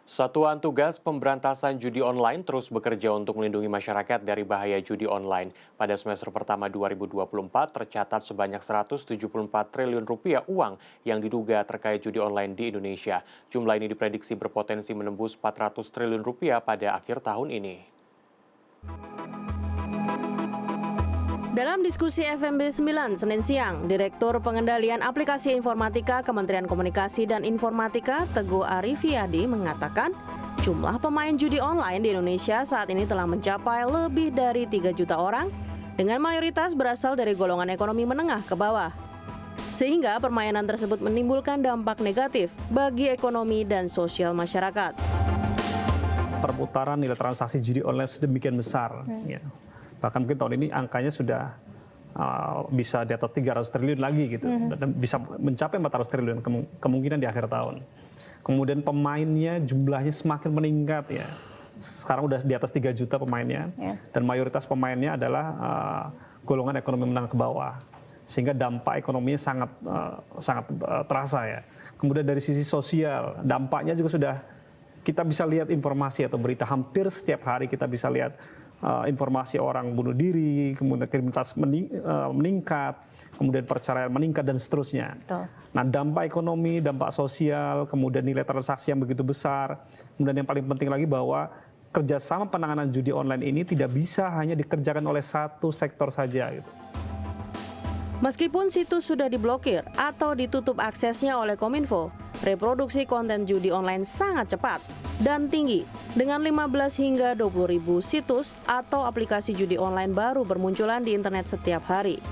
Satuan Tugas Pemberantasan Judi Online terus bekerja untuk melindungi masyarakat dari bahaya judi online. Pada semester pertama 2024 tercatat sebanyak 174 triliun rupiah uang yang diduga terkait judi online di Indonesia. Jumlah ini diprediksi berpotensi menembus 400 triliun rupiah pada akhir tahun ini. Dalam diskusi FMB 9 Senin siang, Direktur Pengendalian Aplikasi Informatika Kementerian Komunikasi dan Informatika Teguh Arifiyadi mengatakan jumlah pemain judi online di Indonesia saat ini telah mencapai lebih dari 3 juta orang dengan mayoritas berasal dari golongan ekonomi menengah ke bawah. Sehingga permainan tersebut menimbulkan dampak negatif bagi ekonomi dan sosial masyarakat. Perputaran nilai transaksi judi online sedemikian besar. Ya. Bahkan mungkin tahun ini angkanya sudah bisa di atas 300 triliun lagi gitu, dan bisa mencapai 400 triliun kemungkinan di akhir tahun. Kemudian pemainnya jumlahnya semakin meningkat ya. Sekarang udah di atas 3 juta pemainnya, dan mayoritas pemainnya adalah golongan ekonomi menengah ke bawah, sehingga dampak ekonominya sangat terasa ya. Kemudian dari sisi sosial, dampaknya juga sudah kita bisa lihat informasi atau berita hampir setiap hari kita bisa lihat informasi orang bunuh diri, kemudian kriminalitas meningkat, kemudian perceraian meningkat dan seterusnya. Betul. Nah, dampak ekonomi, dampak sosial, kemudian nilai transaksi yang begitu besar, kemudian yang paling penting lagi bahwa kerjasama penanganan judi online ini tidak bisa hanya dikerjakan oleh satu sektor saja gitu. Meskipun situs sudah diblokir atau ditutup aksesnya oleh Kominfo, reproduksi konten judi online sangat cepat dan tinggi dengan 15 hingga 20 ribu situs atau aplikasi judi online baru bermunculan di internet setiap hari.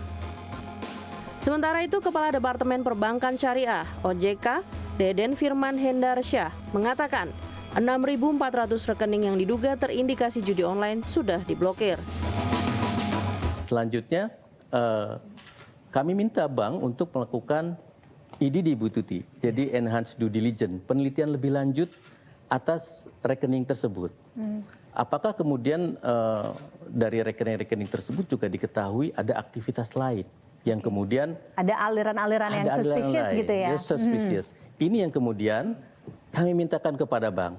Sementara itu, Kepala Departemen Perbankan Syariah (OJK) Deden Firman Hendarsyah mengatakan 6.400 rekening yang diduga terindikasi judi online sudah diblokir. Selanjutnya, kami minta bank untuk melakukan EDD Bu Tuti, jadi Enhanced Due Diligence, penelitian lebih lanjut atas rekening tersebut. Apakah kemudian dari rekening-rekening tersebut juga diketahui ada aktivitas lain yang kemudian ada aliran-aliran yang suspicious lain, gitu ya? Suspicious. Ini yang kemudian kami mintakan kepada bank.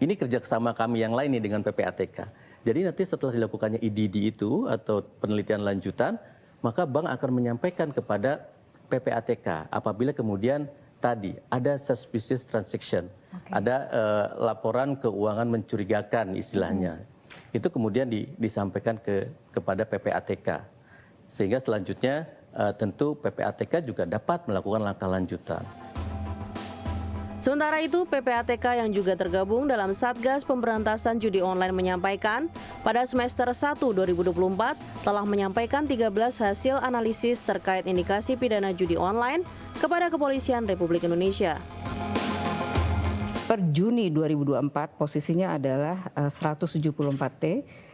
Ini kerjasama kami yang lain nih dengan PPATK. Jadi nanti setelah dilakukannya EDD itu atau penelitian lanjutan, maka bank akan menyampaikan kepada PPATK apabila kemudian tadi ada suspicious transaction, ada laporan keuangan mencurigakan istilahnya. Itu kemudian disampaikan kepada PPATK. Sehingga selanjutnya tentu PPATK juga dapat melakukan langkah lanjutan. Sementara itu, PPATK yang juga tergabung dalam Satgas Pemberantasan Judi Online menyampaikan, pada semester 1 2024 telah menyampaikan 13 hasil analisis terkait indikasi pidana judi online kepada Kepolisian Republik Indonesia. Per Juni 2024 posisinya adalah 174T.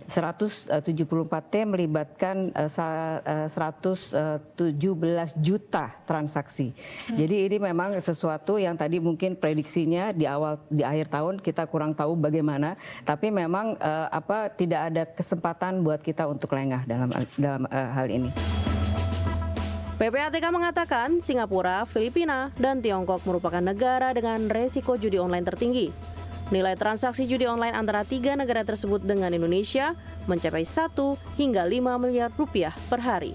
174T melibatkan 117 juta transaksi. Jadi ini memang sesuatu yang tadi mungkin prediksinya di akhir tahun kita kurang tahu bagaimana, tapi memang tidak ada kesempatan buat kita untuk lengah dalam hal ini. PPATK mengatakan Singapura, Filipina, dan Tiongkok merupakan negara dengan resiko judi online tertinggi. Nilai transaksi judi online antara 3 negara tersebut dengan Indonesia mencapai 1 hingga 5 miliar rupiah per hari.